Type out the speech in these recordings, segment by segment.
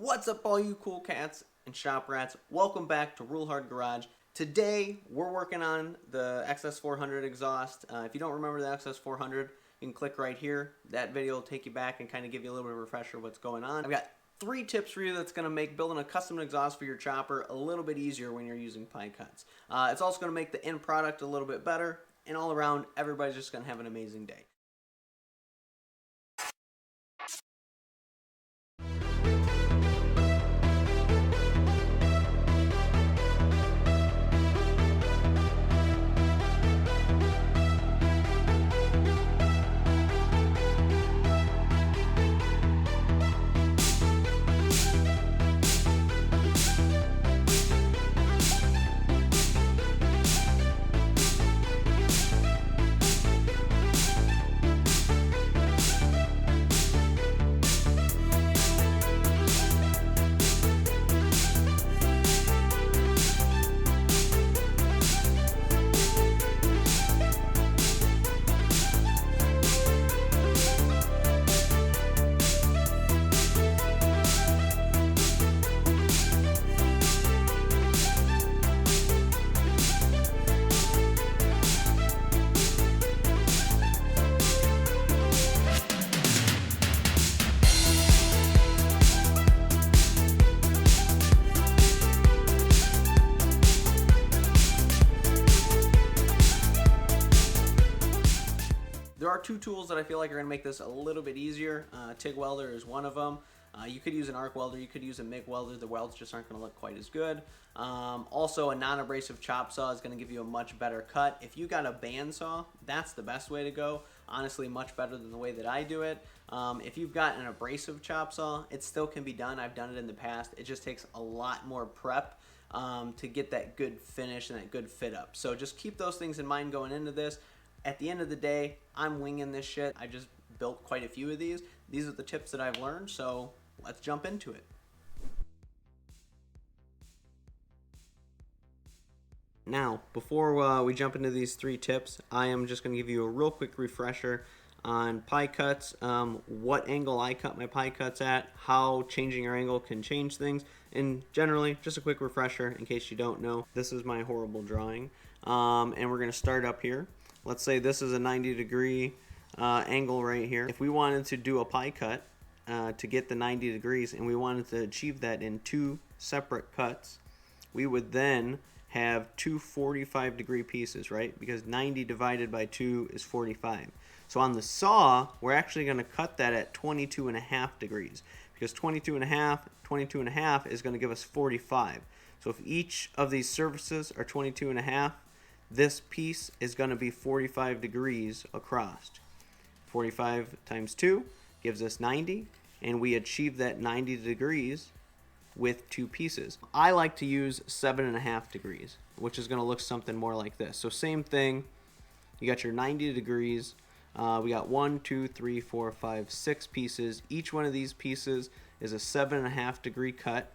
What's up, all you cool cats and shop rats? Welcome back to Rule Hard Garage. Today we're working on the XS400 exhaust. If you don't remember the XS400, you can click right here. That video will take you back and kind of give you a little bit of a refresher of what's going on. I've got 3 tips for you that's going to make building a custom exhaust for your chopper a little bit easier when you're using pie cuts. It's also going to make the end product a little bit better, and all around, everybody's just going to have an amazing day. There are 2 tools that I feel like are going to make this a little bit easier. TIG welder is one of them. You could use an arc welder, you could use a MIG welder. The welds just aren't going to look quite as good. Also, a non-abrasive chop saw is going to give you a much better cut. If you got a bandsaw, that's the best way to go. Honestly, much better than the way that I do it. If you've got an abrasive chop saw, it still can be done. I've done it in the past. It just takes a lot more prep to get that good finish and that good fit up. So just keep those things in mind going into this. At the end of the day, I'm winging this shit. I just built quite a few of these. These are the tips that I've learned, so let's jump into it. Now, before we jump into these 3 tips, I am just going to give you a real quick refresher on pie cuts, what angle I cut my pie cuts at, how changing your angle can change things, and generally, just a quick refresher in case you don't know. This is my horrible drawing, and we're going to start up here. Let's say this is a 90-degree angle right here. If we wanted to do a pie cut to get the 90 degrees and we wanted to achieve that in 2 separate cuts, we would then have 2 45-degree pieces, right? Because 90 divided by 2 is 45. So on the saw, we're actually going to cut that at 22.5 degrees because 22.5 is going to give us 45. So if each of these surfaces are 22.5, this piece is going to be 45 degrees across. 45 times 2 gives us 90, and we achieve that 90 degrees with 2 pieces. I like to use 7.5 degrees, which is going to look something more like this. So same thing, you got your 90 degrees. We got 1, 2, 3, 4, 5, 6 pieces. Each one of these pieces is a 7.5 degree cut,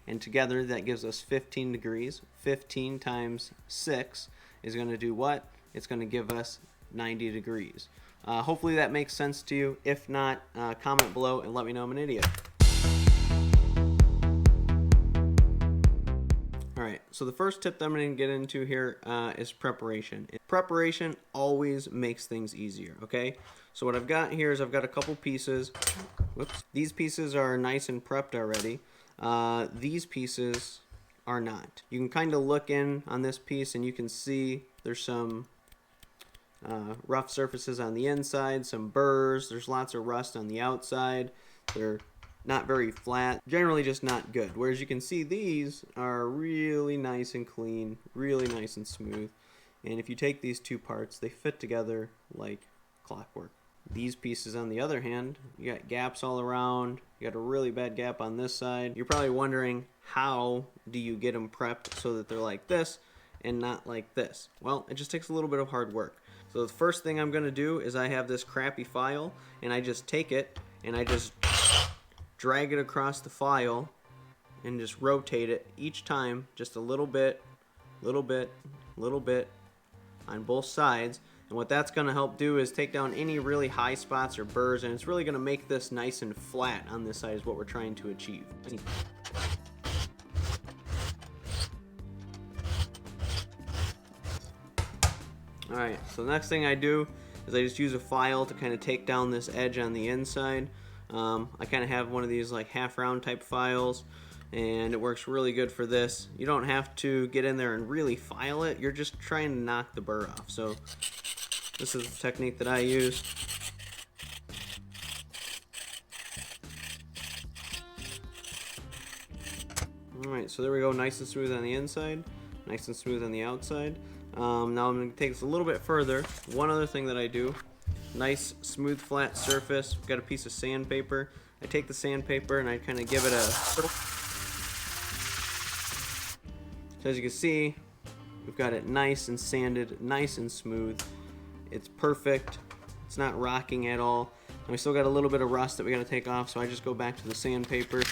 and together that gives us 15 degrees. 15 times 6 is going to do what? It's going to give us 90 degrees. Hopefully that makes sense to you. If not, comment below and let me know I'm an idiot. Alright, so the first tip that I'm going to get into here is preparation. Preparation always makes things easier, okay? So what I've got here is I've got a couple pieces. Whoops. These pieces are nice and prepped already. These pieces are not. You can kind of look in on this piece and you can see there's some rough surfaces on the inside, some burrs, there's lots of rust on the outside. They're not very flat, generally just not good. Whereas you can see these are really nice and clean, really nice and smooth. And if you take these 2 parts, they fit together like clockwork. These pieces, on the other hand, you got gaps all around. You got a really bad gap on this side. You're probably wondering, how do you get them prepped so that they're like this and not like this? Well, it just takes a little bit of hard work. So the first thing I'm going to do is I have this crappy file, and I just take it and I just drag it across the file and just rotate it each time just a little bit on both sides. And what that's going to help do is take down any really high spots or burrs, and it's really going to make this nice and flat on this side is what we're trying to achieve. Alright, so the next thing I do is I just use a file to kind of take down this edge on the inside. I kind of have one of these like half round type files, and it works really good for this. You don't have to get in there and really file it, you're just trying to knock the burr off. So this is the technique that I use. Alright, so there we go, nice and smooth on the inside, nice and smooth on the outside. Now I'm going to take this a little bit further. One other thing that I do, nice smooth flat surface, got a piece of sandpaper. I take the sandpaper and I kind of give it a... So as you can see, we've got it nice and sanded, nice and smooth. It's perfect, it's not rocking at all. And we still got a little bit of rust that we got to take off, so I just go back to the sandpaper.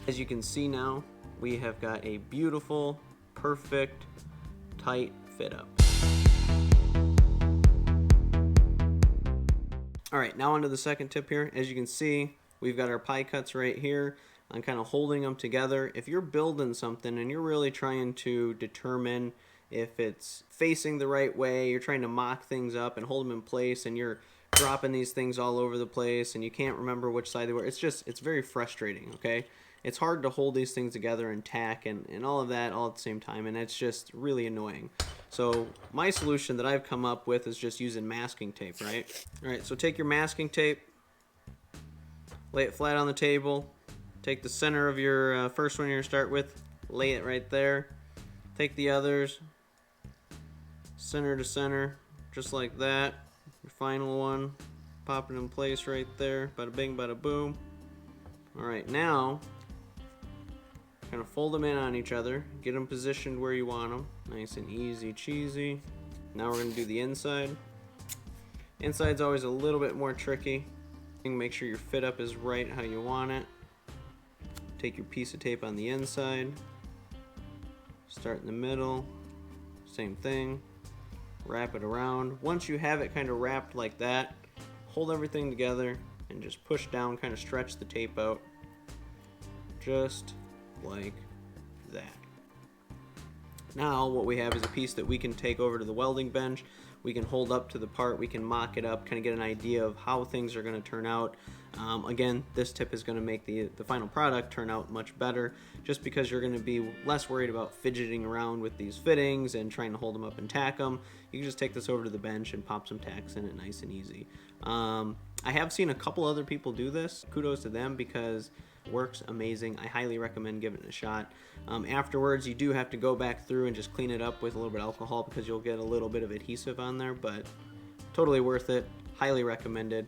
As you can see now, we have got a beautiful, perfect, tight fit up. Alright, now onto the second tip here. As you can see, we've got our pie cuts right here. I'm kind of holding them together. If you're building something and you're really trying to determine if it's facing the right way, you're trying to mock things up and hold them in place, and you're dropping these things all over the place and you can't remember which side they were, it's very frustrating, okay? It's hard to hold these things together and tack and all of that all at the same time, and it's just really annoying. So my solution that I've come up with is just using masking tape, right? Alright, so take your masking tape, lay it flat on the table, take the center of your first one you're going to start with, lay it right there, take the others, center to center, just like that. Your final one, pop it in place right there, bada bing, bada boom. Alright, now kind of fold them in on each other, get them positioned where you want them, nice and easy cheesy. Now we're going to do the inside. Inside's always a little bit more tricky. Make sure your fit up is right how you want it. Take your piece of tape on the inside, start in the middle, same thing, wrap it around. Once you have it kind of wrapped like that, hold everything together and just push down, kind of stretch the tape out, just like that. Now what we have is a piece that we can take over to the welding bench. We can hold up to the part, we can mock it up, kind of get an idea of how things are going to turn out. Again, this tip is going to make the final product turn out much better, just because you're going to be less worried about fidgeting around with these fittings and trying to hold them up and tack them. You can just take this over to the bench and pop some tacks in it nice and easy. I have seen a couple other people do this. Kudos to them, because it works amazing. I highly recommend giving it a shot. Afterwards, you do have to go back through and just clean it up with a little bit of alcohol, because you'll get a little bit of adhesive on there, but totally worth it. Highly recommended.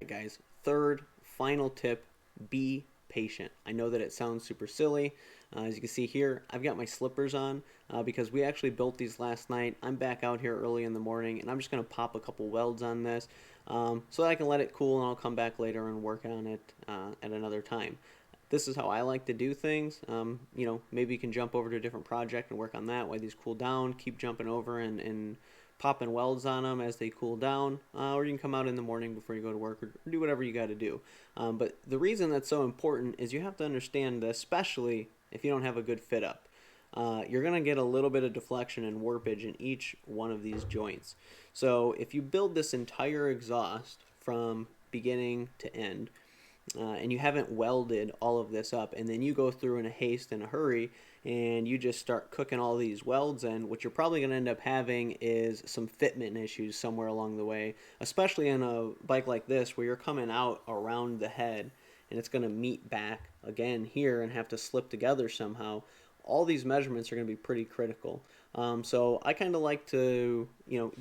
Guys, third, final tip, be patient. I know that it sounds super silly. As you can see here, I've got my slippers on because we actually built these last night. I'm back out here early in the morning, and I'm just going to pop a couple welds on this so that I can let it cool, and I'll come back later and work on it at another time. This is how I like to do things. You know, maybe you can jump over to a different project and work on that while these cool down. Keep jumping over and popping welds on them as they cool down, or you can come out in the morning before you go to work, or do whatever you got to do. But the reason that's so important is you have to understand that, especially if you don't have a good fit up, you're going to get a little bit of deflection and warpage in each one of these joints. So if you build this entire exhaust from beginning to end, and you haven't welded all of this up, and then you go through in a haste and a hurry and you just start cooking all these welds in, what you're probably going to end up having is some fitment issues somewhere along the way, especially in a bike like this where you're coming out around the head and it's going to meet back again here and have to slip together somehow. All these measurements are going to be pretty critical. So I kind of like to,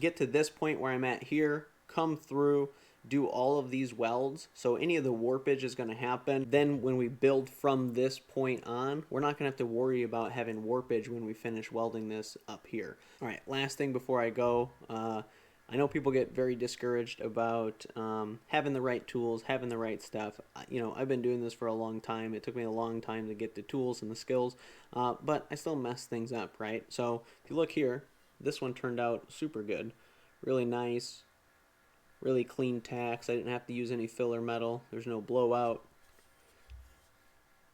get to this point where I'm at here, come through, do all of these welds, so any of the warpage is going to happen. Then when we build from this point on, we're not going to have to worry about having warpage when we finish welding this up here. All right, last thing before I go, I know people get very discouraged about having the right tools, having the right stuff. You know, I've been doing this for a long time. It took me a long time to get the tools and the skills, but I still mess things up, right? So if you look here, this one turned out super good. Really nice, really clean tacks. I didn't have to use any filler metal. There's no blowout.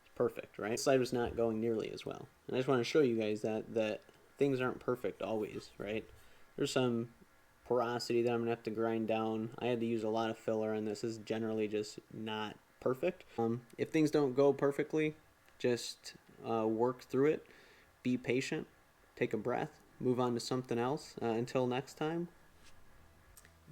It's perfect, right? This side was not going nearly as well. And I just want to show you guys that things aren't perfect always, right? There's some porosity that I'm gonna have to grind down. I had to use a lot of filler, and this is generally just not perfect. If things don't go perfectly, just work through it. Be patient. Take a breath. Move on to something else. Until next time.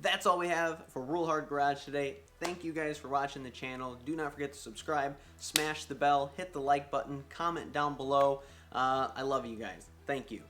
That's all we have for Rule Hard Garage today. Thank you guys for watching the channel. Do not forget to subscribe, smash the bell, hit the like button, comment down below. I love you guys. Thank you.